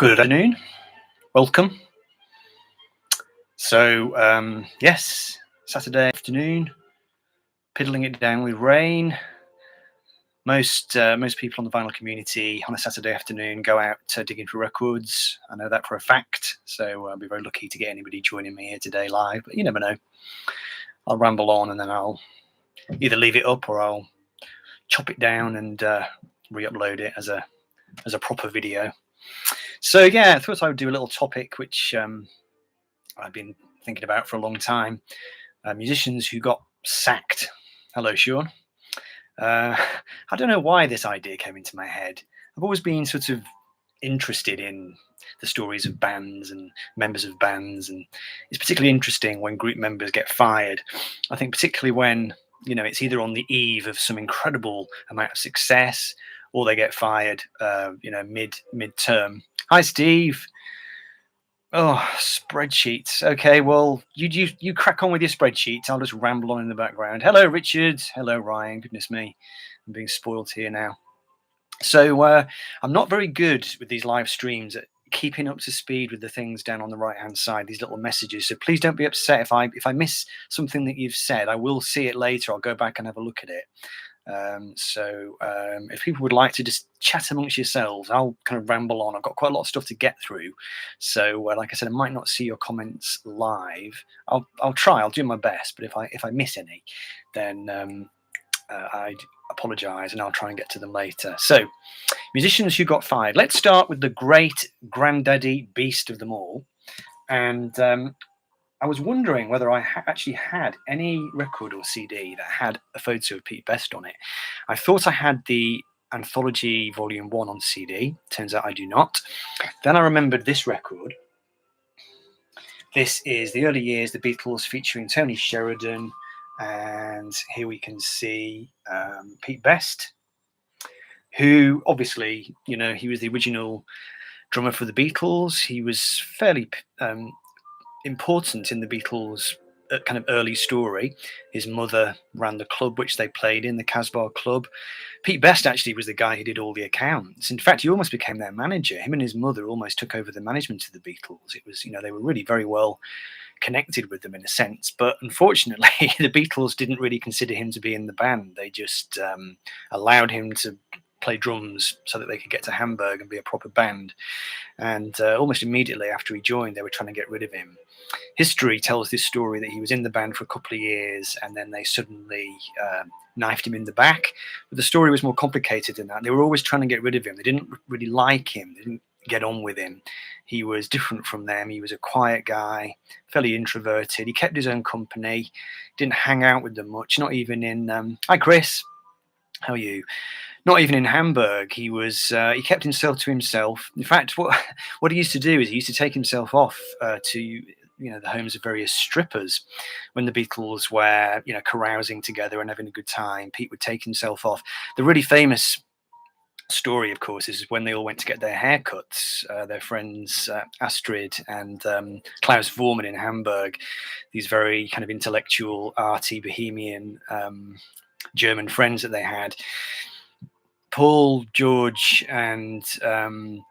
Good afternoon. Welcome. So, yes, Saturday afternoon, piddling it down with rain. Most people in the vinyl community on a Saturday afternoon go out digging for records. I know that for a fact. So I'll be very lucky to get anybody joining me here today live. But you never know. I'll ramble on and then I'll either leave it up or I'll chop it down and re-upload it as a proper video. So yeah, I thought I would do a little topic which I've been thinking about for a long time. Musicians who got sacked. Hello, Sean. I don't know why this idea came into my head. I've always been sort of interested in the stories of bands and members of bands, and it's particularly interesting when group members get fired. I think particularly when it's either on the eve of some incredible amount of success or they get fired mid-term. Hi, Steve. Oh, spreadsheets. Okay, well, you crack on with your spreadsheets. I'll just ramble on in the background. Hello, Richard. Hello, Ryan. Goodness me, I'm being spoiled here now. So I'm not very good with these live streams at keeping up to speed with the things down on the right-hand side, these little messages. So please don't be upset if I miss something that you've said. I will see it later. I'll go back and have a look at it. If people would like to just chat amongst yourselves, I'll kind of ramble on. I've got quite a lot of stuff to get through, so like I said, I might not see your comments live. I'll try. I'll do my best, but if I miss any, then I apologize and I'll try and get to them later. So, musicians who got fired. Let's start with the great granddaddy beast of them all, and I was wondering whether I actually had any record or CD that had a photo of Pete Best on it. I thought I had the Anthology Volume 1 on CD. Turns out I do not. Then I remembered this record. This is the early years, the Beatles featuring Tony Sheridan. And here we can see Pete Best, who obviously, he was the original drummer for the Beatles. He was fairly important in the Beatles' kind of early story. His mother ran the club which they played in, the Casbah Club. Pete Best actually was the guy who did all the accounts. In fact, he almost became their manager. Him and his mother almost took over the management of the Beatles. It was, they were really very well connected with them in a sense. But unfortunately, the Beatles didn't really consider him to be in the band. They just allowed him to play drums so that they could get to Hamburg and be a proper band. And almost immediately after he joined, they were trying to get rid of him. History tells this story that he was in the band for a couple of years and then they suddenly knifed him in the back. But the story was more complicated than that. They were always trying to get rid of him. They didn't really like him. They didn't get on with him. He was different from them. He was a quiet guy, fairly introverted. He kept his own company, didn't hang out with them much, not even in... Hi, Chris. How are you? Not even in Hamburg. He was. He kept himself to himself. In fact, what he used to do is he used to take himself off to the homes of various strippers. When the Beatles were carousing together and having a good time, Pete would take himself off. The really famous story, of course, is when they all went to get their haircuts. Their friends Astrid and Klaus Vormann in Hamburg. These very kind of intellectual, arty, bohemian German friends that they had. Paul, George, and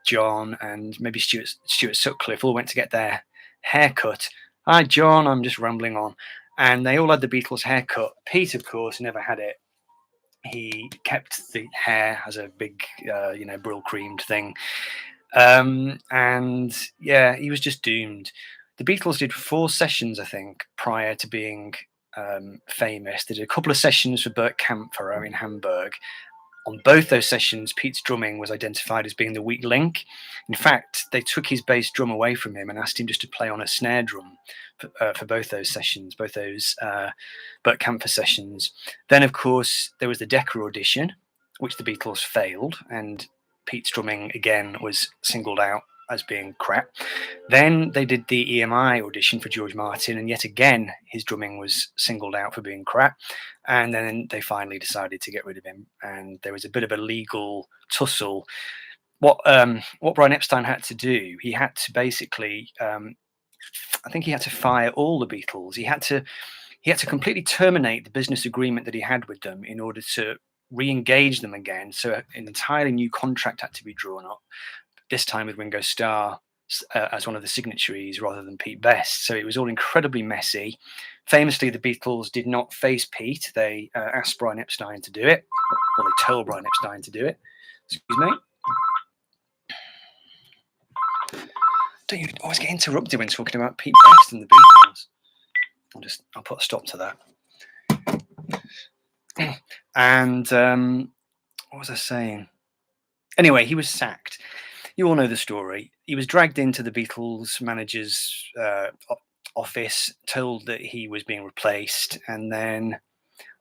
John, and maybe Stuart Sutcliffe all went to get their haircut. Hi, John. I'm just rambling on. And they all had the Beatles haircut. Pete, of course, never had it. He kept the hair as a big, brill creamed thing. And yeah, he was just doomed. The Beatles did 4 sessions, I think, prior to being famous. They did a couple of sessions for Bert Kampfer in Hamburg. On both those sessions, Pete's drumming was identified as being the weak link. In fact, they took his bass drum away from him and asked him just to play on a snare drum for both those sessions, both those Bert Kampfer sessions. Then, of course, there was the Decca audition, which the Beatles failed, and Pete's drumming, again, was singled out as being crap. Then they did the EMI audition for George Martin, and yet again his drumming was singled out for being crap. And then they finally decided to get rid of him, and there was a bit of a legal tussle. What Brian Epstein had to do, he had to basically, I think he had to fire all the Beatles. He had to completely terminate the business agreement that he had with them in order to re-engage them again. So an entirely new contract had to be drawn up this time with Ringo Starr as one of the signatories rather than Pete Best. So it was all incredibly messy. Famously, the Beatles did not face Pete. They asked Brian Epstein to do it, or they told Brian Epstein to do it. Excuse me. Don't you always get interrupted when talking about Pete Best and the Beatles? I'll put a stop to that. And what was I saying? Anyway, he was sacked. You all know the story. He was dragged into the Beatles manager's office, told that he was being replaced, and then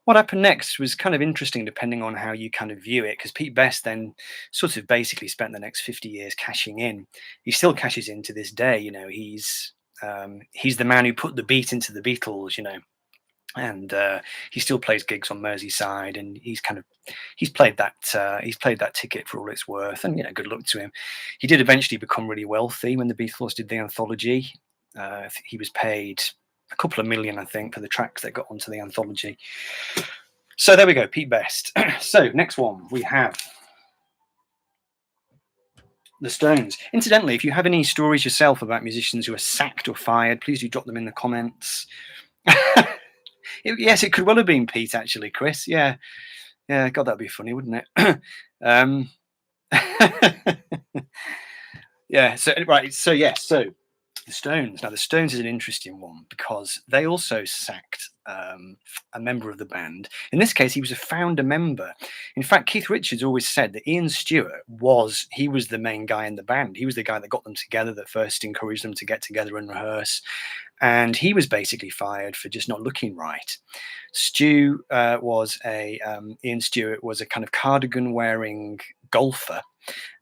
what happened next was kind of interesting depending on how you kind of view it, because Pete Best then sort of basically spent the next 50 years cashing in. He still cashes in to this day. He's the man who put the beat into the Beatles, and he still plays gigs on Merseyside, and he's played that ticket for all it's worth, and good luck to him. He did eventually become really wealthy when the Beatles did the anthology. He was paid a couple of million, I think, for the tracks that got onto the anthology. So there we go, Pete Best. So next one we have the Stones. Incidentally, if you have any stories yourself about musicians who are sacked or fired, please do drop them in the comments. Yes, it could well have been Pete, actually, Chris. Yeah. God, that'd be funny, wouldn't it? Yeah. So right. So yes. So the Stones. Now, the Stones is an interesting one because they also sacked a member of the band. In this case, he was a founder member. In fact, Keith Richards always said that Ian Stewart was the main guy in the band. He was the guy that got them together, that first encouraged them to get together and rehearse. And he was basically fired for just not looking right. Ian Stewart was a kind of cardigan wearing golfer.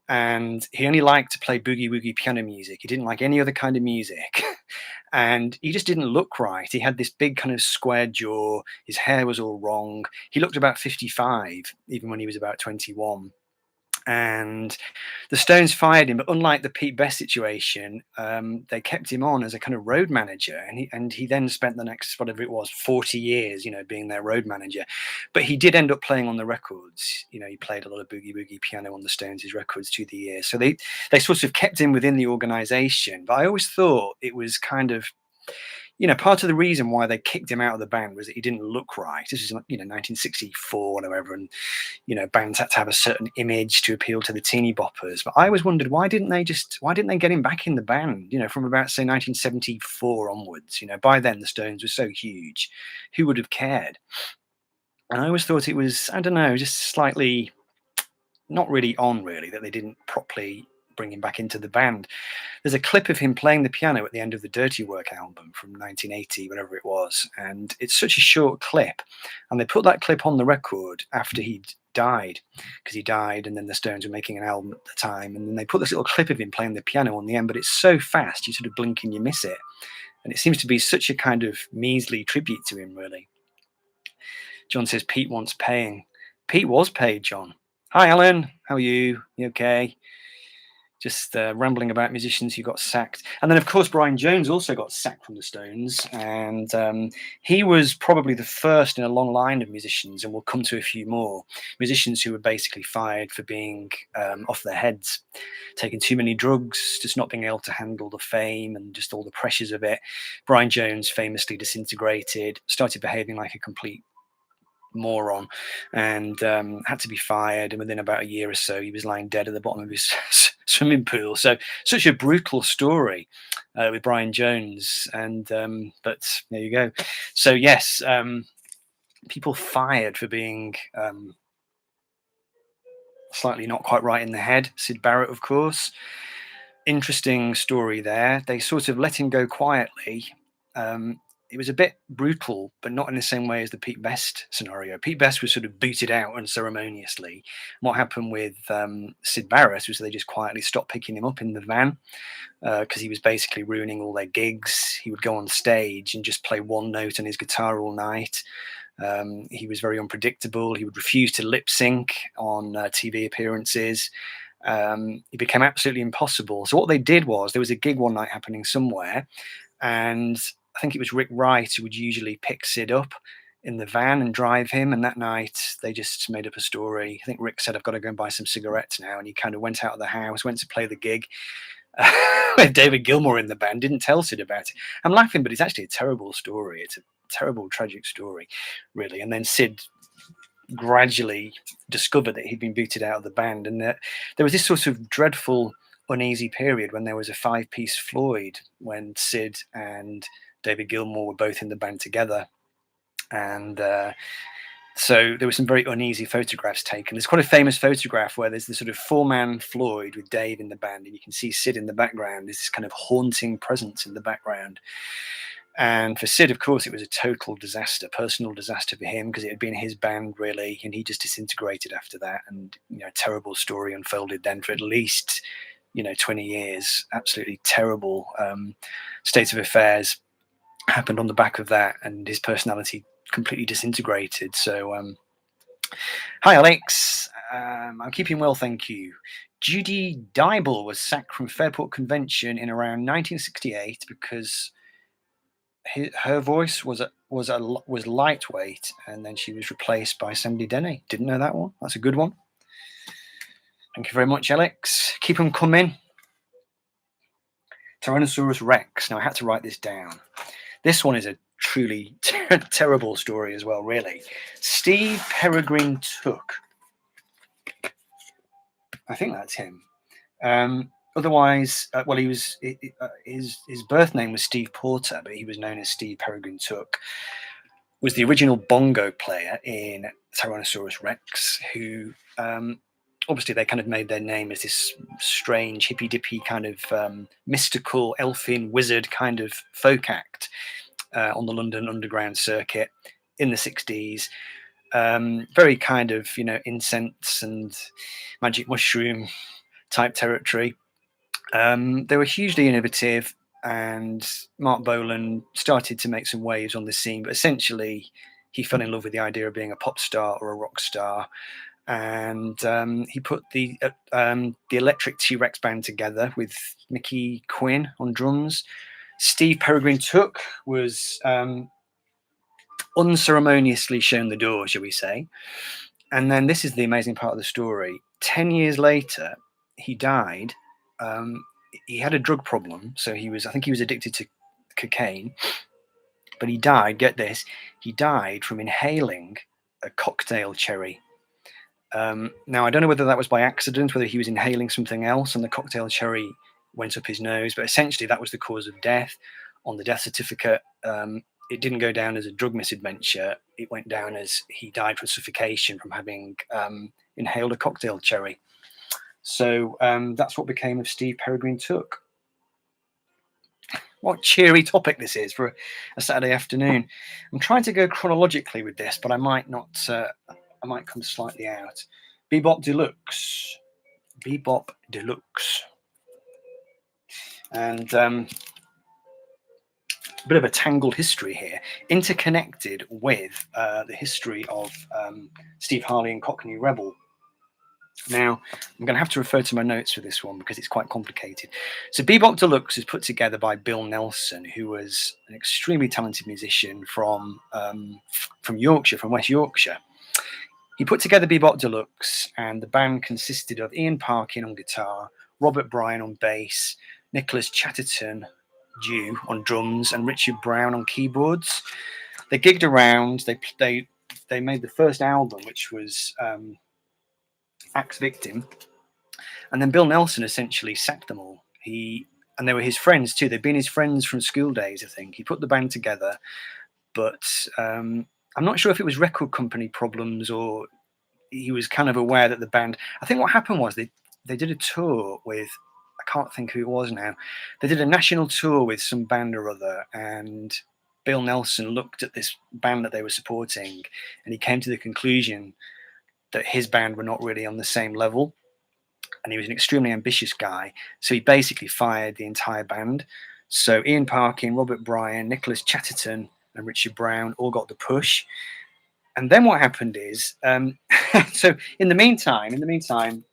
And he only liked to play boogie woogie piano music. He didn't like any other kind of music. And he just didn't look right. He had this big kind of square jaw. His hair was all wrong. He looked about 55, even when he was about 21. And the Stones fired him, but unlike the Pete Best situation, they kept him on as a kind of road manager, and he then spent the next, whatever it was, 40 years, being their road manager. But he did end up playing on the records. He played a lot of boogie woogie piano on the Stones' records through the years. So they sort of kept him within the organization. But I always thought it was kind of, part of the reason why they kicked him out of the band was that he didn't look right. This is 1964 or whatever, and bands had to have a certain image to appeal to the teeny boppers. But I always wondered, why didn't they get him back in the band? From about, say, 1974 onwards. By then the Stones were so huge, who would have cared? And I always thought it was, I don't know, just slightly not really on, really, that they didn't properly bring him back into the band. There's a clip of him playing the piano at the end of the Dirty Work album from 1980, whatever it was, and it's such a short clip, and they put that clip on the record after he'd died, because he died, and then the Stones were making an album at the time, and then they put this little clip of him playing the piano on the end, but it's so fast you sort of blink and you miss it, and it seems to be such a kind of measly tribute to him, really. John says Pete wants paying. Pete was paid, John. Hi, Alan. How are you? You okay? Just rambling about musicians who got sacked. And then, of course, Brian Jones also got sacked from the Stones. And he was probably the first in a long line of musicians, and we'll come to a few more, musicians who were basically fired for being off their heads, taking too many drugs, just not being able to handle the fame and just all the pressures of it. Brian Jones famously disintegrated, started behaving like a complete moron, and had to be fired, and within about a year or so he was lying dead at the bottom of his swimming pool. So such a brutal story with Brian Jones, and but there you go. So yes, people fired for being slightly not quite right in the head. Syd Barrett, of course, interesting story there. They sort of let him go quietly. It was a bit brutal, but not in the same way as the Pete Best scenario. Pete Best was sort of booted out unceremoniously. What happened with Syd Barrett was they just quietly stopped picking him up in the van because he was basically ruining all their gigs. He would go on stage and just play one note on his guitar all night. He was very unpredictable. He would refuse to lip sync on TV appearances. It became absolutely impossible. So what they did was, there was a gig one night happening somewhere, and I think it was Wright who would usually pick Syd up, in the van and drive him. And that night they just made up a story. I think Rick said, "I've got to go and buy some cigarettes now," and he kind of went out of the house, went to play the gig with David Gilmour in the band. Didn't tell Sid about it. I'm laughing, but it's actually a terrible story. It's a terrible, tragic story, really. And then Sid gradually discovered that he'd been booted out of the band, and that there was this sort of dreadful, uneasy period when there was a 5-piece Floyd, when Sid and David Gilmour were both in the band together. And so there were some very uneasy photographs taken. There's quite a famous photograph where there's this sort of 4-man Floyd with Dave in the band, and you can see Sid in the background. There's this kind of haunting presence in the background. And for Sid, of course, it was a total disaster, personal disaster for him, because it had been his band, really, and he just disintegrated after that. And, terrible story unfolded then for at least, 20 years. Absolutely terrible state of affairs happened on the back of that, and his personality completely disintegrated. So, hi, Alex. I'm keeping well, thank you. Judy Dybel was sacked from Fairport Convention in around 1968 because her voice was lightweight, and then she was replaced by Sandy Denny. Didn't know that one. That's a good one. Thank you very much, Alex. Keep them coming. Tyrannosaurus Rex. Now, I had to write this down. This one is a truly terrible story as well, really. Steve Peregrine Took. I think that's him. Otherwise, well, he was his birth name was Steve Porter, but he was known as Steve Peregrine Took. Was the original bongo player in Tyrannosaurus Rex, who obviously they kind of made their name as this strange hippy dippy kind of mystical elfin wizard kind of folk act on the London Underground circuit in the 60s. Very kind of incense and magic mushroom type territory. They were hugely innovative, and Mark Bolan started to make some waves on the scene, but essentially he fell in love with the idea of being a pop star or a rock star, and he put the Electric T-Rex band together with Mickey Quinn on drums. Steve Peregrine Took was unceremoniously shown the door, shall we say. And then this is the amazing part of the story. 10 years later, he died. He had a drug problem, so I think he was addicted to cocaine, but he died, get this, he died from inhaling a cocktail cherry. Now, I don't know whether that was by accident, whether he was inhaling something else and the cocktail cherry went up his nose, but essentially that was the cause of death. On the death certificate, it didn't go down as a drug misadventure. It went down as he died from suffocation from having inhaled a cocktail cherry. So that's what became of Steve Peregrine Took. What cheery topic this is for a Saturday afternoon. I'm trying to go chronologically with this, but I might not. I might come slightly out. Bebop Deluxe. Bebop Deluxe. And a bit of a tangled history here, interconnected with the history of Steve Harley and Cockney Rebel. Now, I'm going to have to refer to my notes for this one because it's quite complicated. So Bebop Deluxe is put together by Bill Nelson, who was an extremely talented musician from Yorkshire, from West Yorkshire. He put together Bebop Deluxe, and the band consisted of Ian Parkin on guitar, Robert Bryan on bass, Nicholas Chatterton Jew on drums, and Richard Brown on keyboards. They gigged around. They made the first album, which was Axe Victim, and then Bill Nelson essentially sacked them all. And they were his friends too. They'd been his friends from school days, I think. He put the band together, but I'm not sure if it was record company problems or he was kind of aware that the band. I think what happened was they did a tour with. I can't think who it was now. They did a national tour with some band or other, and Bill Nelson looked at this band that they were supporting, and he came to the conclusion that his band were not really on the same level, and he was an extremely ambitious guy, so he basically fired the entire band. So Ian Parkin, Robert Bryan, Nicholas Chatterton, and Richard Brown all got the push. And then what happened is, so in the meantime,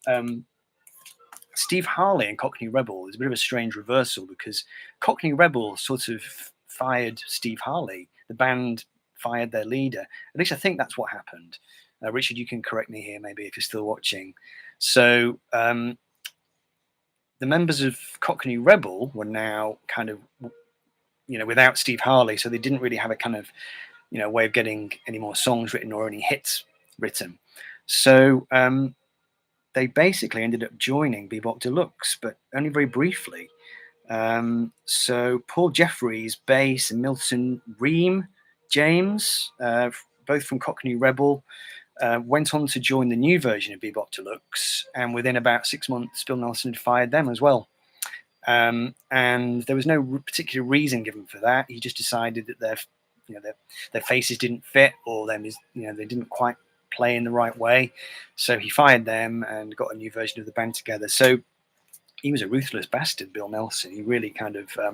Steve Harley and Cockney Rebel is a bit of a strange reversal, because Cockney Rebel sort of fired Steve Harley. The band fired their leader. At least I think that's what happened. Richard, you can correct me here, maybe, if you're still watching. So the members of Cockney Rebel were now kind of, without Steve Harley, so they didn't really have a kind of, way of getting any more songs written or any hits written. So they basically ended up joining Bebop Deluxe, but only very briefly. So Paul Jeffries, bass, and Milton Ream James, both from Cockney Rebel, went on to join the new version of Bebop Deluxe, and within about 6 months, Bill Nelson had fired them as well. And there was no particular reason given for that. He just decided that their faces didn't fit, or they didn't quite play in the right way. So he fired them and got a new version of the band together. So he was a ruthless bastard, Bill Nelson. He really kind of, I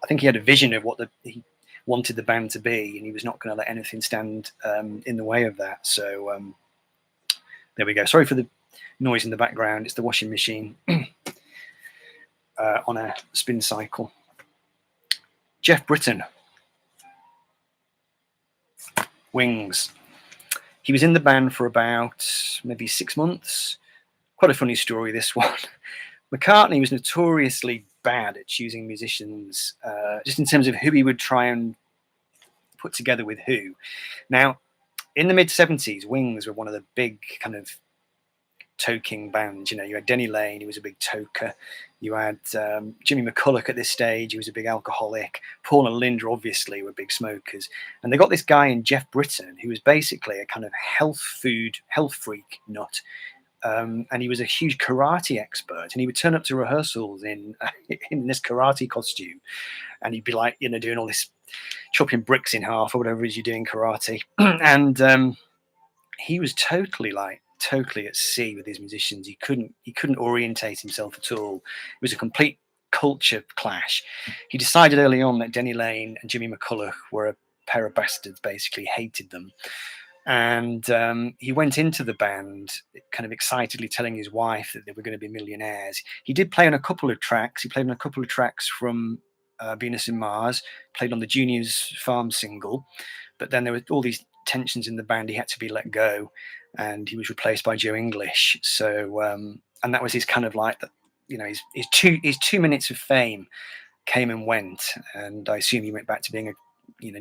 think he had a vision of what he wanted the band to be, and he was not going to let anything stand in the way of that. So there we go. Sorry for the noise in the background. It's the washing machine on a spin cycle. Jeff Britton, Wings. He was in the band for about maybe 6 months. Quite a funny story, this one. McCartney was notoriously bad at choosing musicians, just in terms of who he would try and put together with who. Now, in the mid-70s, Wings were one of the big kind of toking bands. You had Denny Lane, he was a big toker. You had Jimmy McCulloch at this stage, he was a big alcoholic. Paul and Linda obviously were big smokers. And they got this guy in Jeff Britton, who was basically a kind of health freak nut. And he was a huge karate expert, and he would turn up to rehearsals in this karate costume, and he'd be like, doing all this chopping bricks in half or whatever it is you do in karate. And he was totally at sea with his musicians. He couldn't orientate himself at all. It was a complete culture clash. He decided early on that Denny Lane and Jimmy McCulloch were a pair of bastards, basically hated them. And he went into the band kind of excitedly telling his wife that they were going to be millionaires. He did play on a couple of tracks. He played on a couple of tracks from Venus and Mars, played on the Junior's Farm single. But then there were all these tensions in the band. He had to be let go, and he was replaced by Joe English. So, and that was his kind of like, his 2 minutes of fame came and went. And I assume he went back to being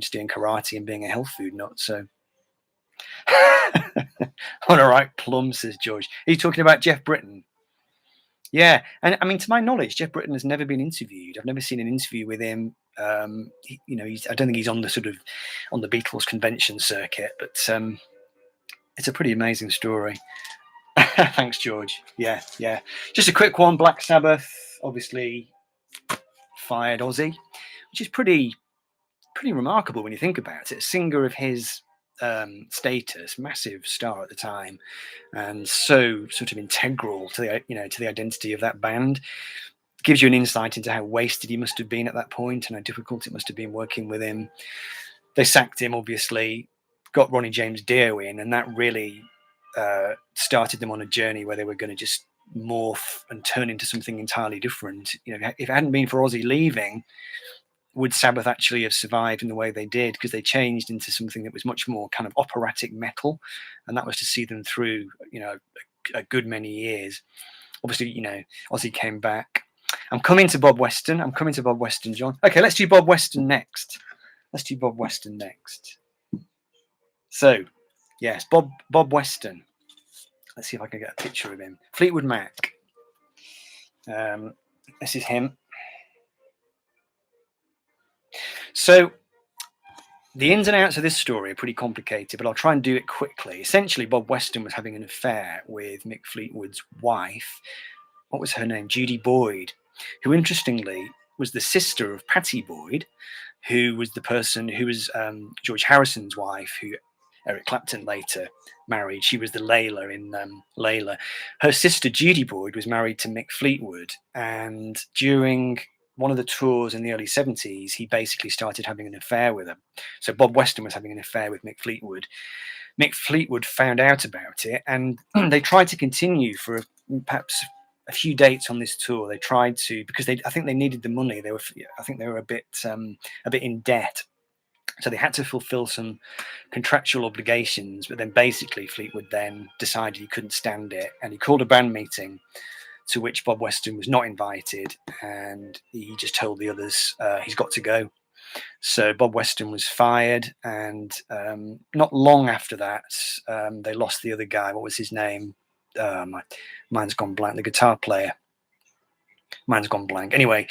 just doing karate and being a health food nut. So. On a right plum, says George. Are you talking about Jeff Britton? Yeah, and I mean, to my knowledge, Jeff Britton has never been interviewed. I've never seen an interview with him. I don't think he's on the Beatles convention circuit, but it's a pretty amazing story. Thanks, George. Yeah. Just a quick one. Black Sabbath obviously fired Ozzy, which is pretty remarkable when you think about it. A singer of his status, massive star at the time, and so sort of integral to the identity of that band, gives you an insight into how wasted he must have been at that point and how difficult it must have been working with him. They sacked him, obviously, got Ronnie James Dio in, and that really started them on a journey where they were going to just morph and turn into something entirely different. If it hadn't been for Ozzy leaving, would Sabbath actually have survived in the way they did? Because they changed into something that was much more kind of operatic metal, and that was to see them through, a good many years. Obviously, Ozzy came back. I'm coming to Bob Weston, John. Okay, let's do Bob Weston next. So, yes, Bob Weston. Let's see if I can get a picture of him. Fleetwood Mac. This is him. So the ins and outs of this story are pretty complicated, but I'll try and do it quickly. Essentially, Bob Weston was having an affair with Mick Fleetwood's wife. What was her name? Judy Boyd, who interestingly was the sister of Pattie Boyd, who was the person who was George Harrison's wife, who Eric Clapton later married. She was the Layla in Layla. Her sister Judy Boyd was married to Mick Fleetwood, and during one of the tours in the early 70s, he basically started having an affair with her. So Bob Weston was having an affair with Mick Fleetwood. Mick Fleetwood found out about it, and they tried to continue for perhaps a few dates on this tour. They tried to, because I think they needed the money. I think they were a bit in debt. So they had to fulfill some contractual obligations, but then basically Fleetwood then decided he couldn't stand it, and he called a band meeting to which Bob Weston was not invited, and he just told the others he's got to go. So Bob Weston was fired, and not long after that, they lost the other guy. What was his name? Mine's gone blank. The guitar player. Mine's gone blank. Anyway,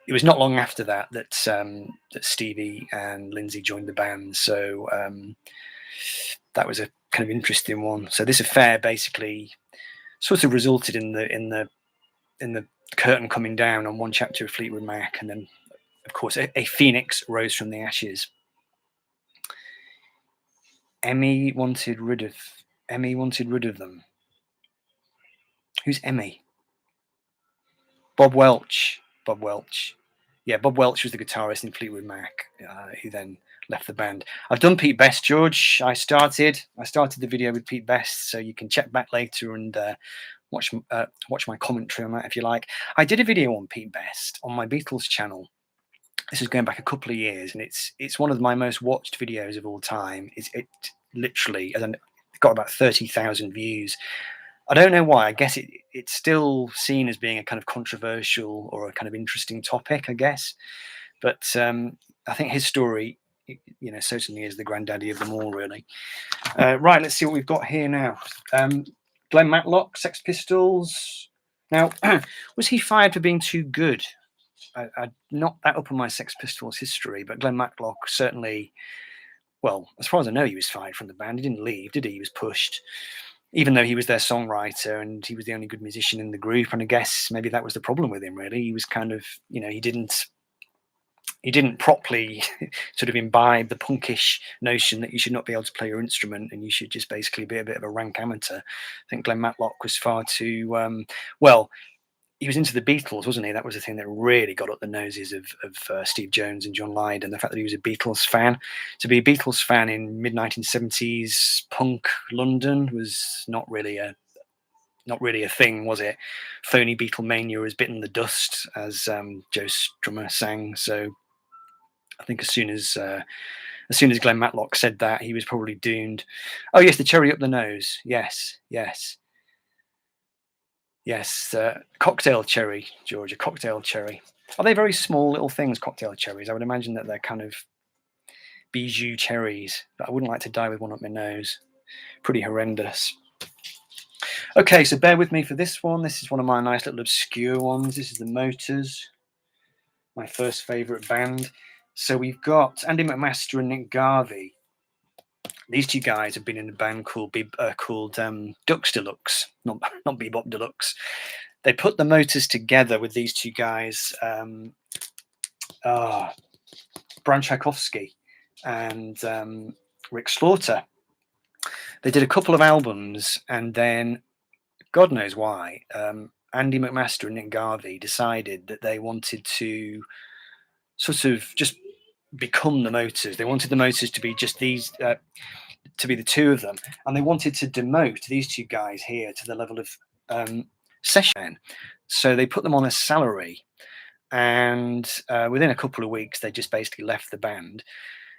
it was not long after that that Stevie and Lindsay joined the band. So that was a kind of interesting one. So this affair basically sort of resulted in the curtain coming down on one chapter of Fleetwood Mac, and then, of course, a phoenix rose from the ashes. Emmy wanted rid of them. Who's Emmy? Bob Welch. Yeah, Bob Welch was the guitarist in Fleetwood Mac, who then left the band. I've done Pete Best, George. I started the video with Pete Best, so you can check back later and watch my commentary on that if you like. I did a video on Pete Best on my Beatles channel. This is going back a couple of years, and it's one of my most watched videos of all time. It literally, it got about 30,000 views. I don't know why. I guess it's still seen as being a kind of controversial or a kind of interesting topic, I guess. But I think his story, certainly is the granddaddy of them all, really. Right, let's see what we've got here now. Glenn Matlock, Sex Pistols. Now, was he fired for being too good? I'm not that up on my Sex Pistols history, but Glenn Matlock certainly, well, as far as I know, he was fired from the band. He didn't leave, did he? He was pushed, even though he was their songwriter and he was the only good musician in the group. And I guess maybe that was the problem with him, really. He was kind of, he didn't properly sort of imbibe the punkish notion that you should not be able to play your instrument and you should just basically be a bit of a rank amateur. I think Glenn Matlock was far too, he was into the Beatles, wasn't he? That was the thing that really got up the noses of Steve Jones and John Lydon, and the fact that he was a Beatles fan. To be a Beatles fan in mid-1970s punk London was not really a thing, was it? Phony Beatlemania has bitten the dust, as Joe Strummer sang. So I think as soon as Glenn Matlock said that, he was probably doomed. Oh yes, the cherry up the nose. Yes. Cocktail cherry, George, a cocktail cherry. Are they very small little things, cocktail cherries? I would imagine that they're kind of bijou cherries, but I wouldn't like to die with one up my nose. Pretty horrendous. Okay, so bear with me for this one. This is one of my nice little obscure ones. This is the Motors, my first favourite band. So we've got Andy McMaster and Nick Garvey. These two guys have been in a band called Dux Deluxe, not Bebop Deluxe. They put the Motors together with these two guys, Bram Tchaikovsky and Rick Slaughter. They did a couple of albums, and then, God knows why, Andy McMaster and Nick Garvey decided that they wanted to sort of just become the Motors. They wanted the Motors to be just these, to be the two of them, and they wanted to demote these two guys here to the level of session. So they put them on a salary, and within a couple of weeks, they just basically left the band.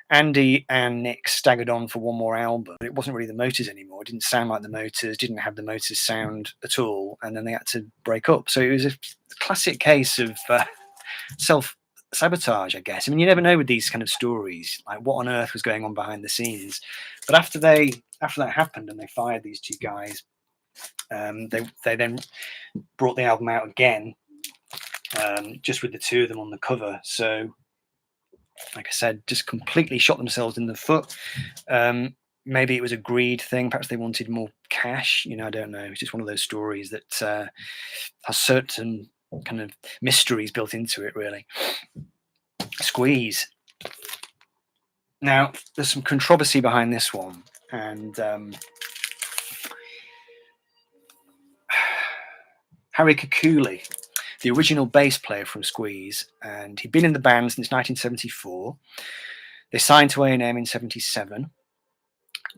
Andy and Nick staggered on for one more album. It wasn't really the Motors anymore. It didn't sound like the Motors, didn't have the Motors sound at all, and then they had to break up. So it was a classic case of self-sabotage, I guess. I mean, you never know with these kind of stories, like what on earth was going on behind the scenes. But after that happened and they fired these two guys, they then brought the album out again, just with the two of them on the cover. So, like I said, just completely shot themselves in the foot. Maybe it was a greed thing. Perhaps they wanted more cash. I don't know. It's just one of those stories that has certain kind of mysteries built into it, really. Squeeze. Now, there's some controversy behind this one, and Harry Kukuli, the original bass player from Squeeze, and he'd been in the band since 1974. They signed to A&M in 77,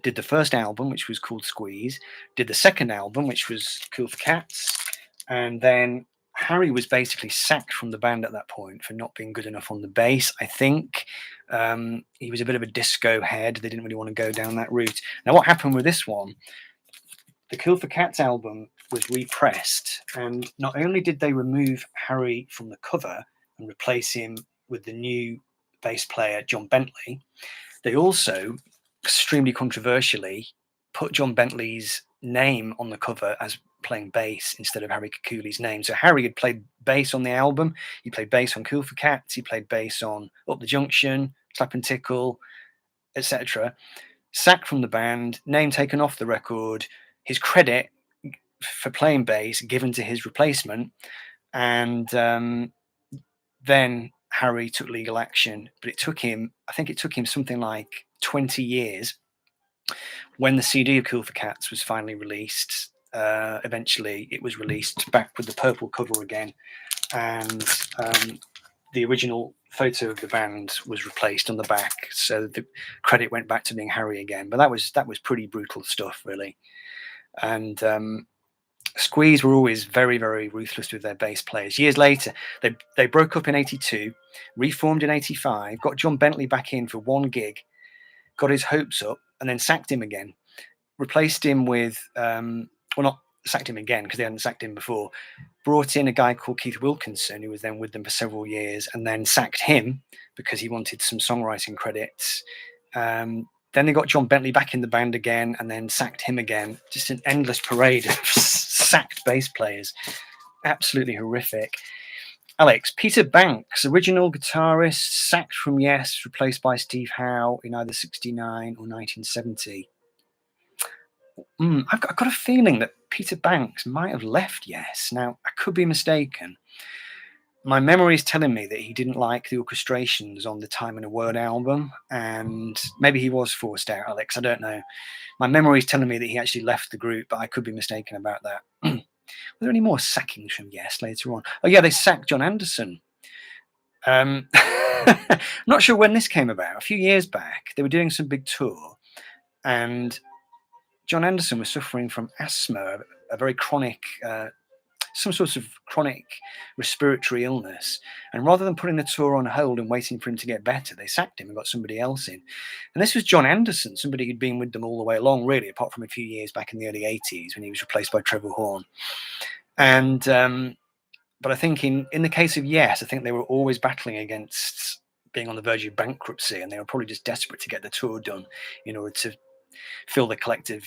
did the first album, which was called Squeeze, did the second album, which was Cool for Cats, and then Harry was basically sacked from the band at that point for not being good enough on the bass. I think he was a bit of a disco head. They didn't really want to go down that route. Now, what happened with this one? The Kill for Cats album was repressed, and not only did they remove Harry from the cover and replace him with the new bass player John Bentley, they also, extremely controversially, put John Bentley's name on the cover as playing bass instead of Harry Kikuli's name. So Harry had played bass on the album. He played bass on Cool for Cats. He played bass on Up the Junction, Slap and Tickle, etc. Sacked from the band, name taken off the record, his credit for playing bass given to his replacement, and then Harry took legal action. But I think it took him something like 20 years. When the CD of Cool for Cats was finally released, eventually it was released back with the purple cover again, and the original photo of the band was replaced on the back, so the credit went back to being Harry again. But that was pretty brutal stuff, really. And Squeeze were always very, very ruthless with their bass players. Years later, they broke up in '82, reformed in '85, got John Bentley back in for one gig, got his hopes up, and then sacked him again. Replaced him with, well, not sacked him again because they hadn't sacked him before. Brought in a guy called Keith Wilkinson, who was then with them for several years, and then sacked him because he wanted some songwriting credits. Then they got John Bentley back in the band again, and then sacked him again. Just an endless parade of sacked bass players. Absolutely horrific. Alex, Peter Banks, original guitarist, sacked from Yes, replaced by Steve Howe in either '69 or 1970. I've got a feeling that Peter Banks might have left Yes. Now, I could be mistaken. My memory is telling me that he didn't like the orchestrations on the Time and a Word album, and maybe he was forced out, Alex. I don't know. My memory is telling me that he actually left the group, but I could be mistaken about that. Were there any more sackings from Yes later on? Oh, yeah, they sacked John Anderson. Not sure when this came about. A few years back, they were doing some big tour, and John Anderson was suffering from asthma, a very chronic, some sort of chronic respiratory illness. And rather than putting the tour on hold and waiting for him to get better, they sacked him and got somebody else in. And this was John Anderson, somebody who'd been with them all the way along, really, apart from a few years back in the early '80s when he was replaced by Trevor Horn. And but I think in the case of Yes, I think they were always battling against being on the verge of bankruptcy, and they were probably just desperate to get the tour done in order to fill the collective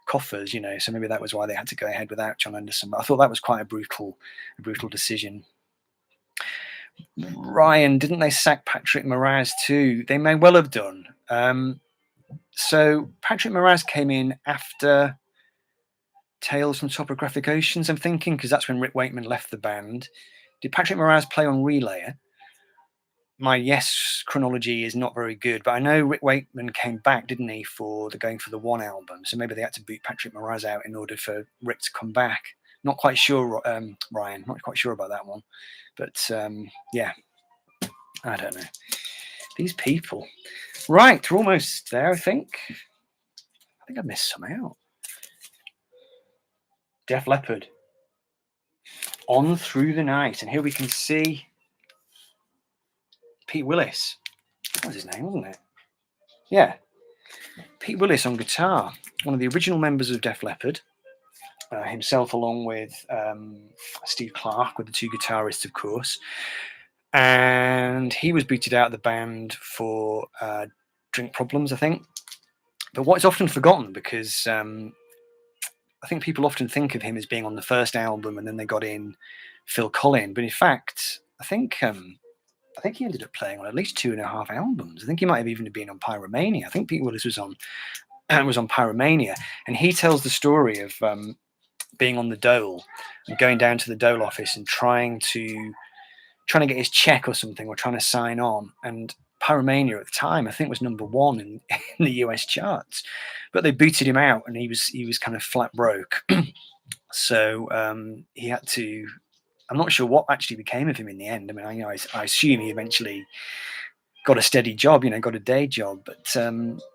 coffers, so maybe that was why they had to go ahead without John Anderson. But I thought that was quite a brutal decision. Ryan, didn't they sack Patrick Moraz too? They may well have done. So Patrick Moraz came in after Tales from Topographic Oceans, I'm thinking, because that's when Rick Wakeman left the band. Did Patrick Moraz play on Relayer? My Yes chronology is not very good, but I know Rick Wakeman came back, didn't he, for the Going for the One album. So maybe they had to boot Patrick Moraz out in order for Rick to come back. Not quite sure, Ryan. Not quite sure about that one. But yeah, I don't know. These people. Right, we're almost there, I think. I think I missed some out. Def Leppard. On Through the Night. And here we can see Pete Willis. That was his name, wasn't it? Yeah. Pete Willis on guitar. One of the original members of Def Leppard. Himself along with Steve Clark, with the two guitarists, of course. And he was booted out of the band for drink problems, I think. But what is often forgotten, because I think people often think of him as being on the first album and then they got in Phil Collin. But in fact, I think he ended up playing on at least 2.5 albums. I think he might have even been on Pyromania. I think Pete Willis was on Pyromania. And he tells the story of being on the Dole and going down to the Dole office and trying to get his check or something, or trying to sign on. And Pyromania at the time, I think, was #1 in the US charts. But they booted him out, and he was kind of flat broke. So he had to. I'm not sure what actually became of him in the end. I mean, I assume he eventually got a steady job, got a day job. But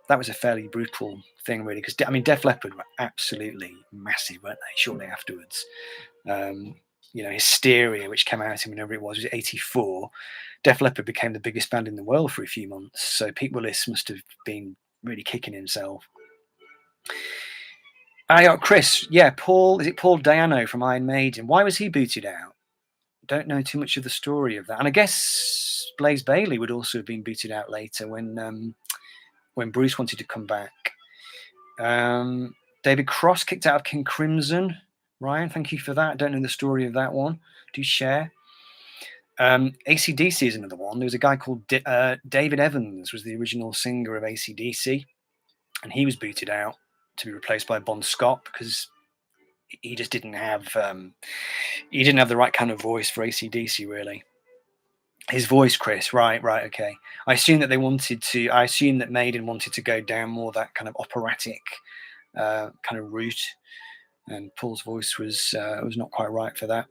that was a fairly brutal thing, really, because Def Leppard were absolutely massive, weren't they? Shortly afterwards. Hysteria, which came out in whenever it was 84, Def Leppard became the biggest band in the world for a few months. So Pete Willis must have been really kicking himself. I got Chris. Yeah, Paul. Is it Paul Diano from Iron Maiden? Why was he booted out? Don't know too much of the story of that. And I guess Blaze Bayley would also have been booted out later when Bruce wanted to come back. David Cross kicked out of King Crimson. Ryan, thank you for that. Don't know the story of that one. Do share. AC/DC is another one. There was a guy called David Evans, was the original singer of AC/DC, and he was booted out to be replaced by Bon Scott because he just didn't have the right kind of voice for AC/DC, really. His voice, Chris. Right, okay. I assume that Maiden wanted to go down more that kind of operatic kind of route, and Paul's voice was not quite right for that.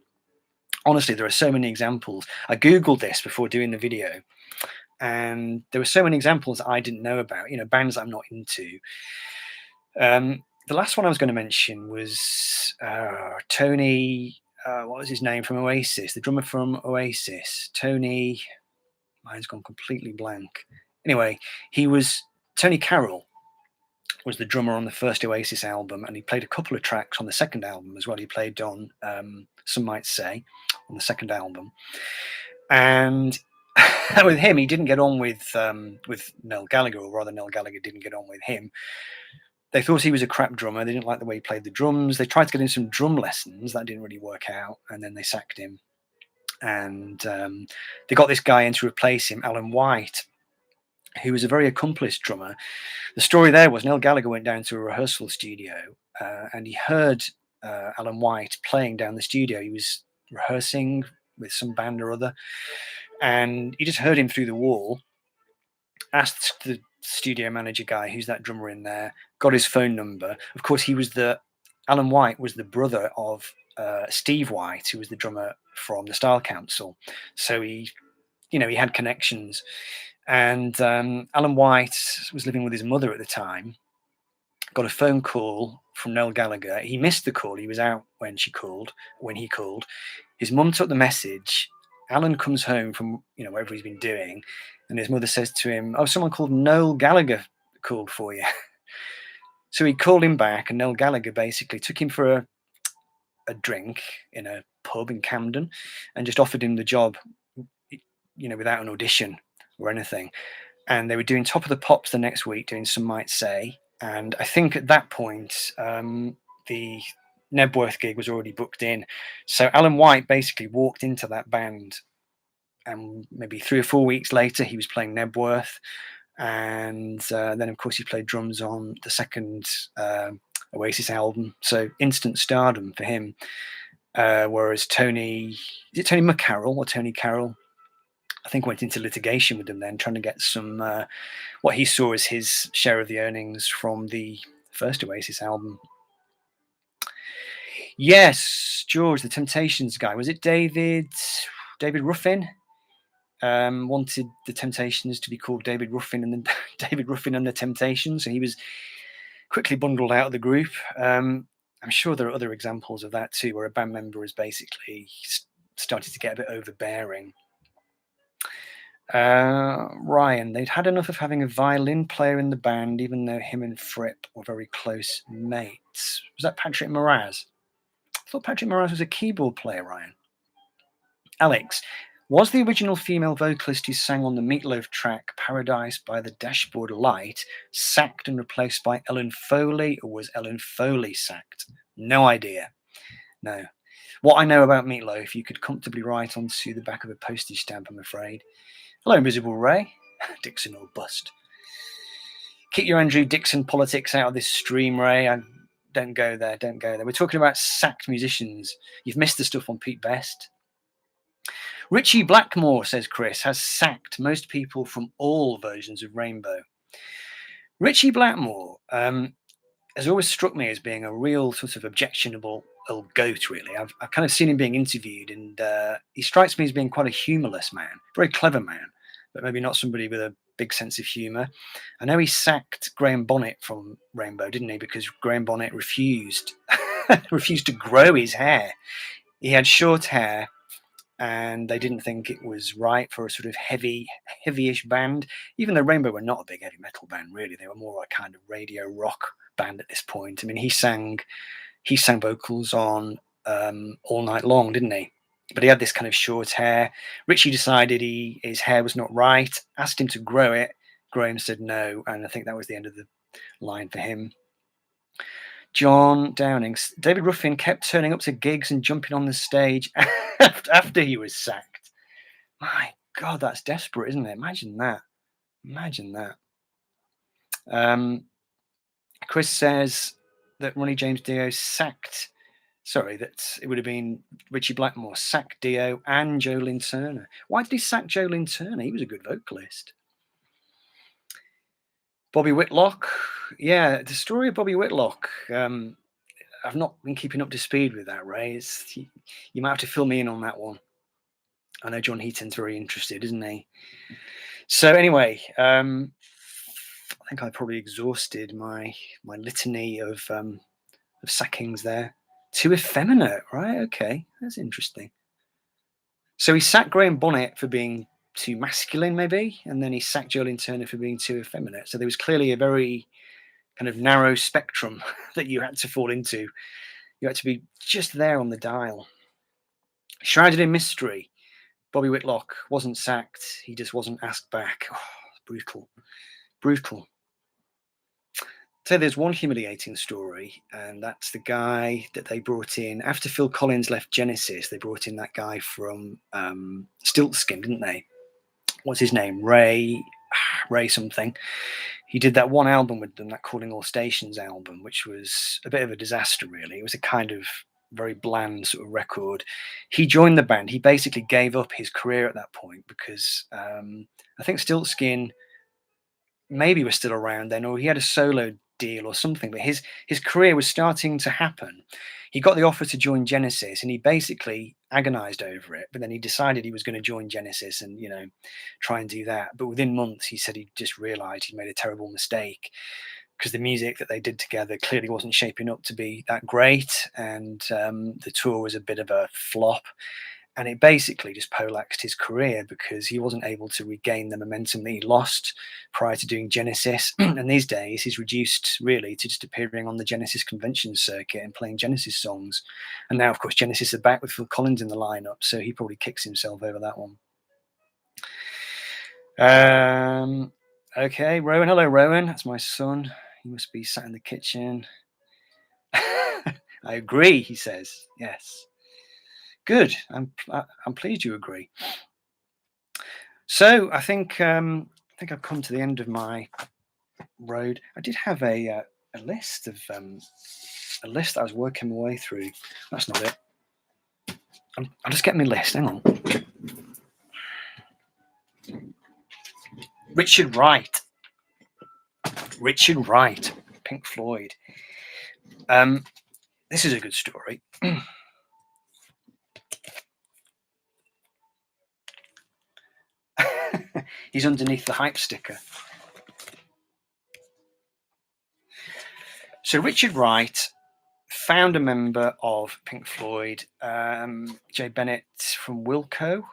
Honestly, there are so many examples. I googled this before doing the video, and there were so many examples that I didn't know about. Bands that I'm not into. The last one I was going to mention was Tony. What was his name from Oasis? The drummer from Oasis, Tony. Mine's gone completely blank. Anyway, Tony Carroll was the drummer on the first Oasis album, and he played a couple of tracks on the second album as well. He played on Some Might Say on the second album, and with him, he didn't get on with Noel Gallagher, or rather, Noel Gallagher didn't get on with him. They thought he was a crap drummer. They didn't like the way he played the drums. They tried to get him some drum lessons. That didn't really work out, and then they sacked him. And they got this guy in to replace him, Alan White, who was a very accomplished drummer. The story there was Noel Gallagher went down to a rehearsal studio and he heard Alan White playing down the studio. He was rehearsing with some band or other, and he just heard him through the wall, asked the studio manager guy, who's that drummer in there, got his phone number. Of course, Alan White was the brother of Steve White, who was the drummer from the Style Council. So he had connections. And Alan White was living with his mother at the time, got a phone call from Noel Gallagher. He missed the call. He was out when he called. His mum took the message. Alan comes home from whatever he's been doing, and his mother says to him, "Oh, someone called Noel Gallagher called for you." So he called him back, and Noel Gallagher basically took him for a drink in a pub in Camden and just offered him the job, without an audition or anything. And they were doing Top of the Pops the next week, doing Some Might Say. And I think at that point, the Nebworth gig was already booked in. So Alan White basically walked into that band, and maybe 3 or 4 weeks later, he was playing Nebworth. And then, of course, he played drums on the second Oasis album. So instant stardom for him. Whereas Tony McCarroll or Tony Carroll, I think, went into litigation with them then, trying to get some what he saw as his share of the earnings from the first Oasis album. Yes, George, the Temptations guy. Was it David Ruffin? Wanted the Temptations to be called David Ruffin and then David Ruffin and the Temptations. So he was quickly bundled out of the group. I'm sure there are other examples of that too, where a band member has basically started to get a bit overbearing. Ryan, they'd had enough of having a violin player in the band, even though him and Fripp were very close mates. Was that Patrick Moraz? I thought Patrick Moraz was a keyboard player, Ryan. Alex, was the original female vocalist who sang on the Meatloaf track Paradise by the Dashboard Light sacked and replaced by Ellen Foley, or was Ellen Foley sacked? No idea. No. What I know about Meatloaf, you could comfortably write onto the back of a postage stamp, I'm afraid. Hello, Invisible Ray. Dixon or bust. Keep your Andrew Dixon politics out of this stream, Ray. Don't go there. We're talking about sacked musicians. You've missed the stuff on Pete Best. Richie Blackmore, says Chris, has sacked most people from all versions of Rainbow. Richie Blackmore has always struck me as being a real sort of objectionable old goat, really. I've kind of seen him being interviewed, and he strikes me as being quite a humourless man, very clever man, but maybe not somebody with a big sense of humour. I know he sacked Graham Bonnet from Rainbow, didn't he? Because Graham Bonnet refused to grow his hair. he had short hair, and they didn't think it was right for a sort of heavyish band. Even though Rainbow were not a big heavy metal band, really, they were more a kind of radio rock band at this point. I mean, he sang vocals on All Night Long, didn't he? But he had this kind of short hair. Richie decided his hair was not right, asked him to grow it. Graham said no, and I think that was the end of the line for him. John Downing. David Ruffin kept turning up to gigs and jumping on the stage after he was sacked. My God, that's desperate, isn't it? Imagine that. Imagine that. Chris says that Ronnie James Dio sacked. Sorry, that it would have been Richie Blackmore sacked Dio and Joe Lynn Turner. Why did he sack Joe Lynn Turner? He was a good vocalist. Bobby Whitlock. Yeah, the story of Bobby Whitlock. I've not been keeping up to speed with that, Ray. You might have to fill me in on that one. I know John Heaton's very interested, isn't he? So anyway, I think I probably exhausted my litany of sackings there. Too effeminate, right? Okay, that's interesting. So he sacked Graham Bonnet for being too masculine, maybe, and then he sacked Joe Lynn Turner for being too effeminate. So there was clearly a very kind of narrow spectrum that you had to fall into. You had to be just there on the dial. Shrouded in mystery. Bobby Whitlock wasn't sacked. He just wasn't asked back. Oh, brutal. Brutal. So there's one humiliating story, and that's the guy that they brought in after Phil Collins left Genesis. They brought in that guy from Stiltskin, didn't they? What's his name? Ray something. He did that one album with them, that Calling All Stations album, which was a bit of a disaster, really. It was a kind of very bland sort of record. He joined the band. He basically gave up his career at that point because I think Stiltskin maybe was still around then, or he had a solo deal or something, but his career was starting to happen. He got the offer to join Genesis, and he basically agonized over it, but then he decided he was going to join Genesis and try and do that. But within months he said he just realized he'd made a terrible mistake, because the music that they did together clearly wasn't shaping up to be that great, and the tour was a bit of a flop. And it basically just poleaxed his career because he wasn't able to regain the momentum that he lost prior to doing Genesis. And these days he's reduced really to just appearing on the Genesis convention circuit and playing Genesis songs. And now, of course, Genesis are back with Phil Collins in the lineup, so he probably kicks himself over that one. Okay, Rowan. Hello, Rowan. That's my son. He must be sat in the kitchen. I agree, he says. Yes. Good. I'm pleased you agree. So I think I've come to the end of my road. I did have a list of a list that I was working my way through. That's not it. I'll just get my list. Hang on. Richard Wright. Richard Wright, Pink Floyd. This is a good story. He's underneath the hype sticker. So Richard Wright, founder member of Pink Floyd, Jay Bennett from Wilco,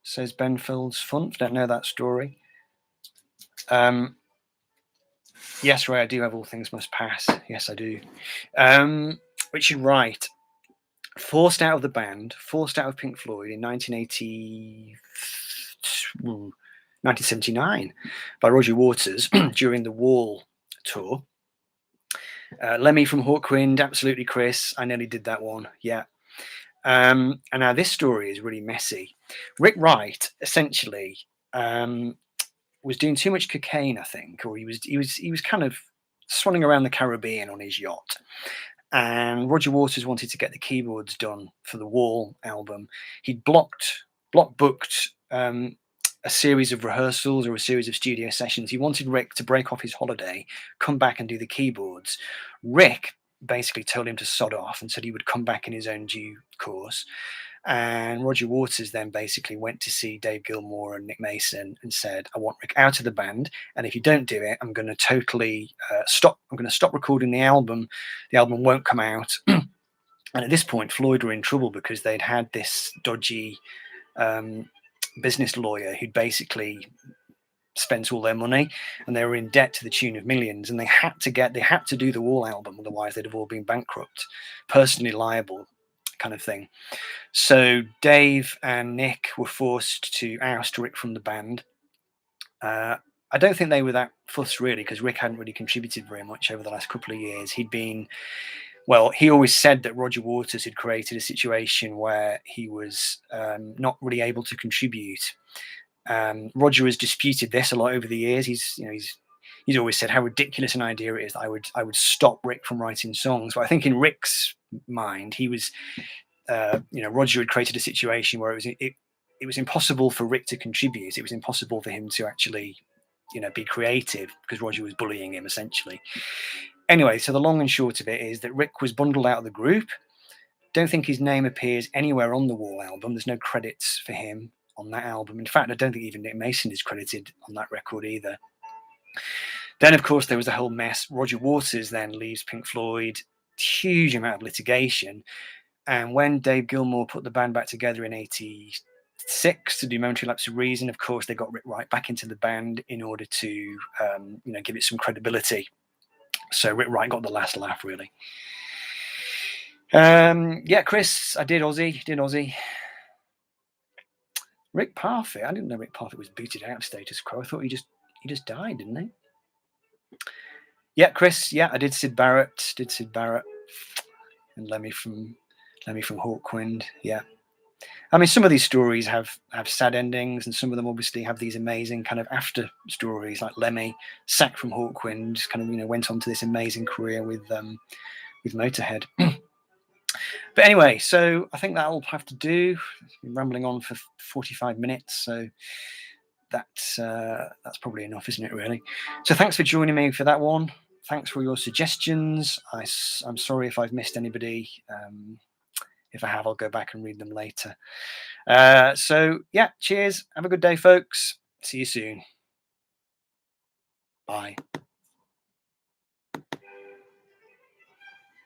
says Ben Fields Funk. Don't know that story. Yes, Ray, I do have All Things Must Pass. Yes, I do. Richard Wright, forced out of the band, forced out of Pink Floyd in 1979 by Roger Waters during the Wall tour. Lemmy from Hawkwind, absolutely, Chris. I nearly did that one. Yeah. And now this story is really messy. Rick Wright essentially was doing too much cocaine, I think, or he was kind of swanning around the Caribbean on his yacht. And Roger Waters wanted to get the keyboards done for the Wall album. He'd block booked a series of rehearsals or a series of studio sessions. He wanted Rick to break off his holiday, come back and do the keyboards. Rick basically told him to sod off and said he would come back in his own due course. And Roger Waters then basically went to see Dave Gilmour and Nick Mason and said, I want Rick out of the band, and if you don't do it, I'm going to totally stop. I'm going to stop recording the album. The album won't come out. And at this point, Floyd were in trouble because they'd had this dodgy business lawyer who'd basically spent all their money, and they were in debt to the tune of millions, and they had to do the Wall album, otherwise they'd have all been bankrupt, personally liable kind of thing. So Dave and Nick were forced to oust Rick from the band. I don't think they were that fussed really, because Rick hadn't really contributed very much over the last couple of years. He always said that Roger Waters had created a situation where he was not really able to contribute. Roger has disputed this a lot over the years. He's always said how ridiculous an idea it is that I would stop Rick from writing songs. But I think in Rick's mind, he was, Roger had created a situation where it was impossible for Rick to contribute. It was impossible for him to actually, be creative, because Roger was bullying him essentially. Anyway, so the long and short of it is that Rick was bundled out of the group. Don't think his name appears anywhere on the Wall album. There's no credits for him on that album. In fact, I don't think even Nick Mason is credited on that record either. Then, of course, there was the whole mess. Roger Waters then leaves Pink Floyd, huge amount of litigation. And when Dave Gilmour put the band back together in '86 to do Momentary Lapse of Reason, of course, they got Rick Wright back into the band in order to, give it some credibility. So Rick Wright got the last laugh, really. Chris, I did Aussie. Rick Parfitt, I didn't know Rick Parfitt was booted out status quo. I thought he just died, didn't he? Yeah, Chris, I did Sid Barrett, and Lemmy from Hawkwind. Yeah, I mean, some of these stories have sad endings, and some of them obviously have these amazing kind of after stories, like Lemmy, sacked from Hawkwind, kind of went on to this amazing career with Motorhead. But anyway, so I think that'll have to do. It's been rambling on for 45 minutes, so that's probably enough, isn't it, really? So thanks for joining me for that one. Thanks for your suggestions. I'm sorry if I've missed anybody. If I have, I'll go back and read them later. So yeah, cheers. Have a good day, folks. See you soon. Bye.